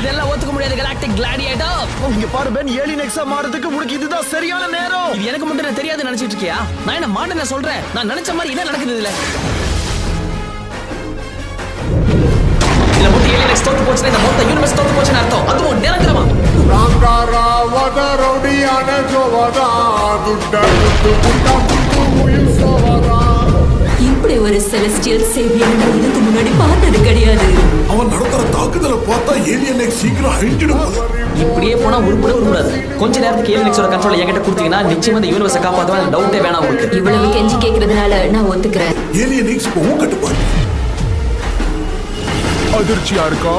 இதெல்லாம் ஒத்துக்க முடியாது கலாக்டிக் கிளாடியேட்டர். இங்க பாரு பென், ஏலியன் எக்ஸா மாறதுக்கு உனக்கு இதுதான் சரியான நேரம். இது எனக்கு மட்டும் தெரியாது நினைச்சிட்டு இருக்கியா? நான் என்ன மாட்டேன்னு சொல்றேன். நான் நினைச்ச மாதிரி என்ன நடக்குது இதுல? இல்ல மொத்த ஏலியன் எக்ஸ் தோத்து போச்சுன்னா இந்த மொத்த யூனிவர்ஸ் தோத்து போச்சுன்னு அர்த்தம். அதுவும் நிரந்தரமா. இப்படி ஒரு செலஸ்டியல் சேவியர் இதுக்கு முன்னாடி பார்த்தது கிடையாது. அவன் நடத்துற தாக்குதலை பார்த்தா ஏலியன் எக்ஸ் சீக்கிரம் அழிஞ்சிடும். இப்படியே போனா உருப்படாது. கொஞ்ச நேரத்துக்கு ஏலியன் எக்ஸோட கண்ட்ரோல் என்கிட்ட கொடுத்தீங்கன்னா நிச்சயமா இந்த யூனிவர்ஸை காப்பாத்துவேன். டவுட்டே வேணாம் உங்களுக்கு. இவ்வளவு கெஞ்சி கேட்கறதுனால நான் ஒத்துக்கிறேன். ஏலியன் எக்ஸ் இப்போ கட்டுப்பாடு. அதிர்ச்சியா இருக்கா?